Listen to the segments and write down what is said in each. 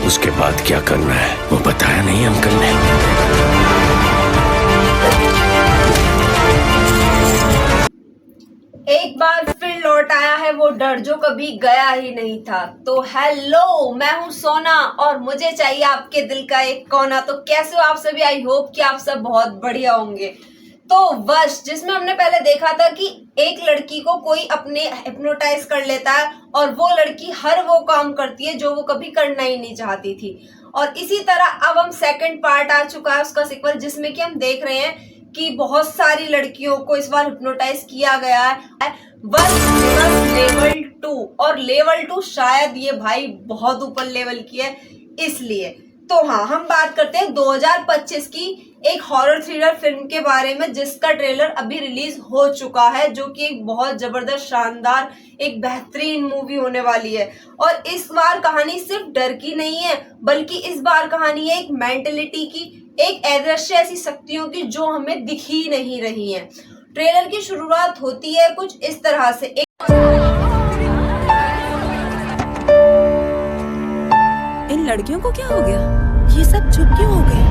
उसके बाद क्या करना है वो बताया नहीं अंकल ने। एक बार फिर लौट आया है वो डर जो कभी गया ही नहीं था। तो हेलो, मैं हूँ सोना और मुझे चाहिए आपके दिल का एक कोना। तो कैसे हो आप सभी? आई होप कि आप सब बहुत बढ़िया होंगे। तो वश जिसमें हमने पहले देखा था कि एक लड़की को कोई अपने हिप्नोटाइज कर लेता है और वो लड़की हर वो काम करती है जो वो कभी करना ही नहीं चाहती थी। और इसी तरह अब हम सेकंड पार्ट आ चुका है उसका सीक्वल, जिसमें कि हम देख रहे हैं कि बहुत सारी लड़कियों को इस बार हिप्नोटाइज किया गया है। बस लेवल 2 और लेवल 2 शायद ये भाई बहुत ऊपर लेवल की है इसलिए। तो हाँ, हम बात करते हैं 2025 की एक हॉरर थ्रिलर फिल्म के बारे में जिसका ट्रेलर अभी रिलीज हो चुका है, जो कि एक बहुत जबरदस्त शानदार एक बेहतरीन मूवी होने वाली है। और इस बार कहानी सिर्फ डर की नहीं है, बल्कि इस बार कहानी है एक मेंटलिटी की, एक अदृश्य ऐसी शक्तियों की जो हमें दिख ही नहीं रही हैं। ट्रेलर की शुरुआत होती है कुछ इस तरह से, इन लड़कियों को क्या हो गया? ये सब चुप क्यों हो गए?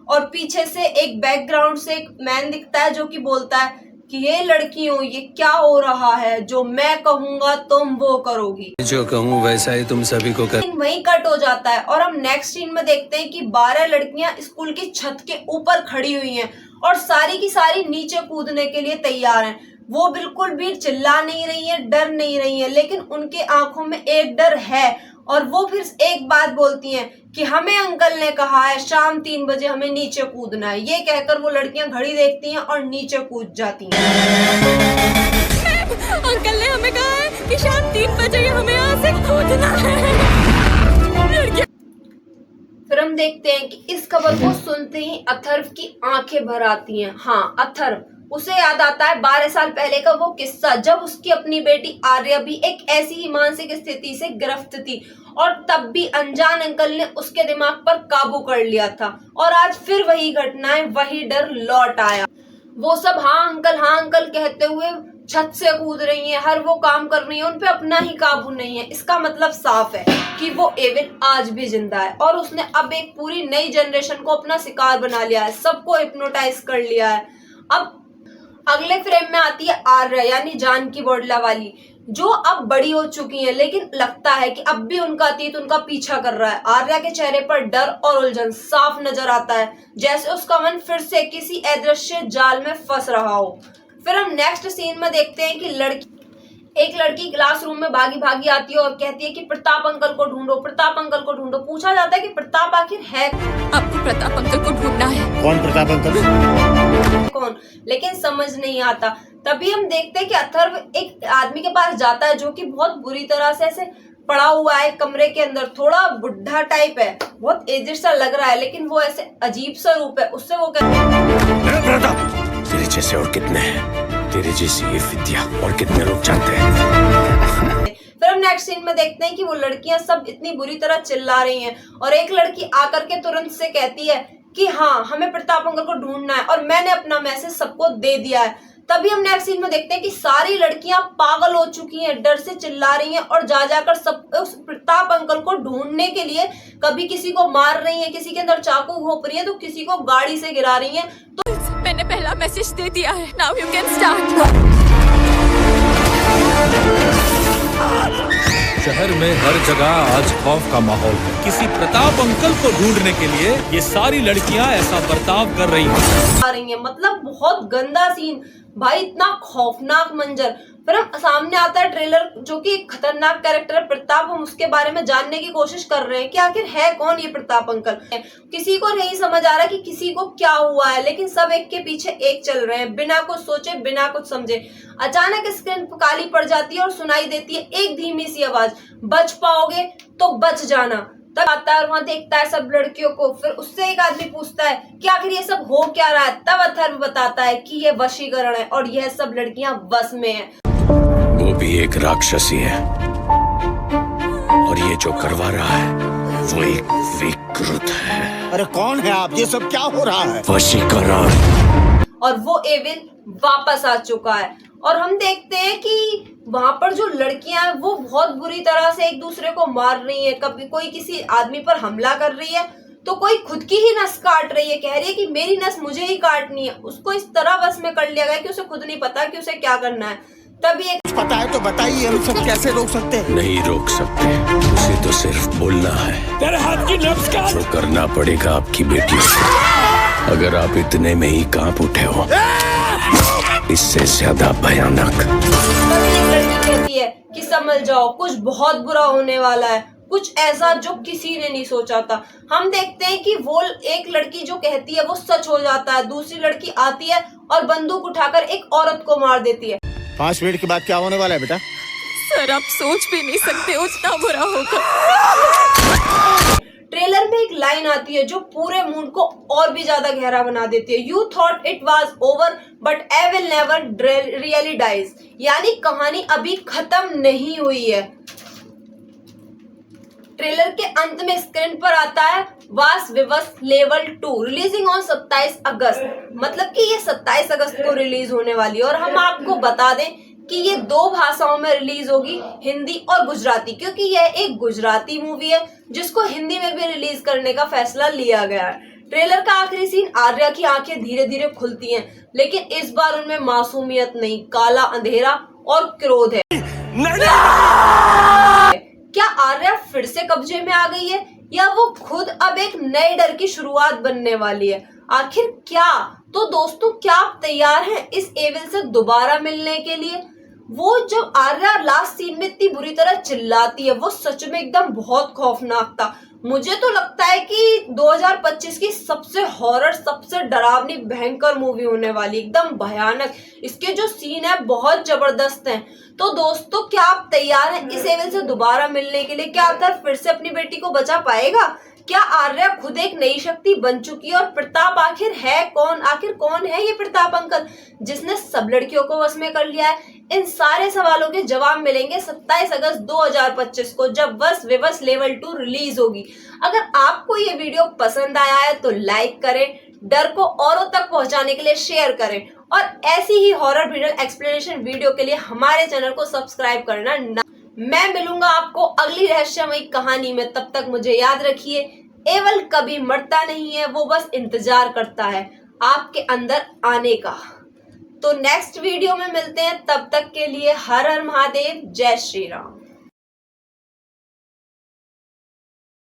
और पीछे से एक बैकग्राउंड से एक मैन दिखता है जो कि बोलता है कि ये लड़कियों, ये क्या हो रहा है? जो मैं कहूंगा तुम वो करोगी, जो कहूँ वैसा ही तुम सभी को कर। वहीं कट हो जाता है और हम नेक्स्ट सीन में देखते हैं कि 12 लड़कियां स्कूल की छत के ऊपर खड़ी हुई हैं और सारी की सारी नीचे कूदने के लिए तैयार हैं। वो बिल्कुल भी चिल्ला नहीं रही है, डर नहीं रही है, लेकिन उनके आंखों में एक डर है। और वो फिर एक बात बोलती हैं कि हमें अंकल ने कहा है शाम 3 बजे हमें नीचे कूदना है। ये कहकर वो लड़कियां घड़ी देखती हैं और नीचे कूद जाती हैं। अंकल ने हमें कहा है कि शाम 3 बजे हमें यहाँ से कूदना है। फिर हम देखते हैं कि इस खबर को सुनते ही अथर्व की आंखें भर आती हैं। हाँ, अथर्व, उसे याद आता है 12 साल पहले का वो किस्सा जब उसकी अपनी बेटी आर्या भी एक ऐसी ही मानसिक स्थिति से ग्रस्त थी और तब भी अनजान अंकल ने उसके दिमाग पर काबू कर लिया था। और आज फिर वही घटनाएं, वही डर लौट आया। वो सब हाँ अंकल कहते हुए छत से कूद रही हैं, हर वो काम कर रही हैं, उन पे अपना ही काबू नहीं है। इसका मतलब साफ है कि वो एविन आज भी जिंदा है और उसने अब एक पूरी नई जनरेशन को अपना शिकार बना लिया है, सबको हिप्नोटाइज कर लिया है। अब अगले फ्रेम में आती है आर्या, यानी जानकी बोडला वाली, जो अब बड़ी हो चुकी है, लेकिन लगता है कि अब भी उनका अतीत उनका पीछा कर रहा है। आर्या के चेहरे पर डर और उलझन साफ नजर आता है, जैसे उसका मन फिर से किसी अदृश्य जाल में फंस रहा हो। फिर हम नेक्स्ट सीन में देखते हैं कि एक लड़की क्लासरूम में भागी भागी आती है और कहती है कि प्रताप अंकल को ढूंढो, प्रताप अंकल को ढूंढो। पूछा जाता है कि प्रताप आखिर है? आपको प्रताप अंकल को ढूंढना है। कौन प्रताप अंकल? कौन? लेकिन समझ नहीं आता। तभी हम देखते हैं कि अथर्व एक आदमी के पास जाता है जो कि बहुत बुरी तरह से ऐसे पड़ा हुआ है कमरे के अंदर, थोड़ा बुढ़ा टाइप है, बहुत एजेड सा लग रहा है, लेकिन वो ऐसे अजीब सा रूप है। उससे वो तेरे जैसे और कितने हैं, तेरे जैसी ये विद्या और कितने लोग जानते हैं। फिर हम नेक्स्ट सीन में देखते हैं कि वो लड़कियां सब इतनी बुरी तरह चिल्ला रही हैं और एक लड़की आकर के तुरंत से कहती है कि हाँ, हमें प्रताप अंकल को ढूंढना है और मैंने अपना मैसेज सबको दे दिया है। तभी हम नेक्स्ट सीन में देखते हैं कि सारी लड़कियां पागल हो चुकी हैं, डर से चिल्ला रही हैं और जा जाकर सब उस प्रताप अंकल को ढूंढने के लिए कभी किसी को मार रही हैं, किसी के अंदर चाकू घोंप रही हैं, तो किसी को गाड़ी से गिरा रही हैं। तो मैंने पहला मैसेज दे दिया है। Now you can start. शहर में हर जगह आज खौफ का माहौल है। किसी प्रताप अंकल को ढूंढने के लिए ये सारी लड़कियां ऐसा बर्ताव कर रही हैं। मतलब बहुत गंदा सीन भाई, इतना खौफनाक मंजर। फिर हम सामने आता है ट्रेलर जो कि एक खतरनाक कैरेक्टर है प्रताप। हम उसके बारे में जानने की कोशिश कर रहे हैं कि आखिर है कौन ये प्रताप अंकल। किसी को नहीं समझ आ रहा कि किसी को क्या हुआ है, लेकिन सब एक के पीछे एक चल रहे हैं, बिना कुछ सोचे, बिना कुछ समझे। अचानक स्क्रीन काली पड़ जाती है और सुनाई देती है एक धीमी सी आवाज, बच पाओगे तो बच जाना। तब आता है और वहां देखता है सब लड़कियों को। फिर उससे एक आदमी पूछता है कि आखिर ये सब हो क्या रहा है। तब अथर्व बताता है कि ये वशीकरण है और यह सब लड़कियां वश में हैं। वो भी एक राक्षसी है और ये जो करवा रहा है वो एक विकृत है। अरे कौन है आप? ये सब क्या हो रहा है? वशीकरण। और वो एविन वापस आ चुका है और हम देखते हैं कि वहां पर जो लड़कियां हैं वो बहुत बुरी तरह से एक दूसरे को मार रही है। कभी कोई किसी आदमी पर हमला कर रही है तो कोई खुद की ही नस काट रही है, कह रही है कि मेरी नस मुझे ही काटनी है। उसको इस तरह बस में कर लिया गया कि उसे खुद नहीं पता कि उसे क्या करना है। तभी एक पता है तो बताइए, हम सब कैसे रोक सकते हैं? नहीं रोक सकते, उसे तो सिर्फ बोलना है। तेरे हाथ की नब्ज का जो करना पड़ेगा आपकी बेटी से। अगर आप इतने में ही कांप उठे हो, इससे ज्यादा भयानक। तभी एक लड़की कहती है कि समझ जाओ कुछ बहुत बुरा होने वाला है, कुछ ऐसा जो किसी ने नहीं सोचा था। हम देखते हैं कि वो एक लड़की जो कहती है वो सच हो जाता है। दूसरी लड़की आती है और बंदूक उठाकर एक औरत को मार देती है। 5 मिनट के बाद क्या होने वाला है बेटा? सर आप सोच भी नहीं सकते उतना बुरा होगा। ट्रेलर में एक लाइन आती है जो पूरे मूड को और भी ज्यादा गहरा बना देती है। You thought it was over but I will never really dies, यानी कहानी अभी खत्म नहीं हुई है। ट्रेलर के अंत में स्क्रीन पर आता है वास विवश लेवल 2 रिलीजिंग ऑन 27 अगस्त, मतलब कि ये 27 अगस्त को रिलीज होने वाली है। और हम आपको बता दें कि ये 2 भाषाओं में रिलीज होगी, हिंदी और गुजराती, क्योंकि यह एक गुजराती मूवी है जिसको हिंदी में भी रिलीज करने का फैसला लिया गया है। ट्रेलर का आखिरी सीन आर्या की आंखें धीरे धीरे खुलती हैं, लेकिन इस बार उनमें मासूमियत नहीं, काला अंधेरा और क्रोध है। क्या आर्या फिर से कब्जे में आ गई है या वो खुद अब एक नए डर की शुरुआत बनने वाली है? आखिर क्या? तो दोस्तों क्या आप तैयार हैं इस एविल से दोबारा मिलने के लिए? वो जब आर्या लास्ट सीन में इतनी बुरी तरह चिल्लाती है वो सच में एकदम बहुत खौफनाक था। मुझे तो लगता है कि 2025 की सबसे हॉरर, सबसे डरावनी, भयंकर मूवी होने वाली, एकदम भयानक। इसके जो सीन है बहुत जबरदस्त हैं। तो दोस्तों क्या आप तैयार हैं इस एविल से दोबारा मिलने के लिए? क्या अथर्व फिर से अपनी बेटी को बचा पाएगा? क्या आर्या खुद एक नई शक्ति बन चुकी है? और प्रताप आखिर है कौन? आखिर कौन है ये प्रताप अंकल जिसने सब लड़कियों को वश में कर लिया है? इन सारे सवालों के जवाब मिलेंगे 27 अगस्त 2025 को, जब वश विवश लेवल 2 रिलीज होगी। अगर आपको ये वीडियो पसंद आया है तो लाइक करें, डर को औरों तक पहुंचाने के लिए शेयर करें, और ऐसी ही हॉरर वीडियो एक्सप्लेनेशन वीडियो के लिए हमारे चैनल को सब्सक्राइब करना ना। मैं मिलूंगा आपको अगली रहस्यमयी कहानी में। तब तक मुझे याद रखिए, एवल कभी मरता नहीं है, वो बस इंतजार करता है आपके अंदर आने का। तो नेक्स्ट वीडियो में मिलते हैं, तब तक के लिए हर हर महादेव, जय श्री राम।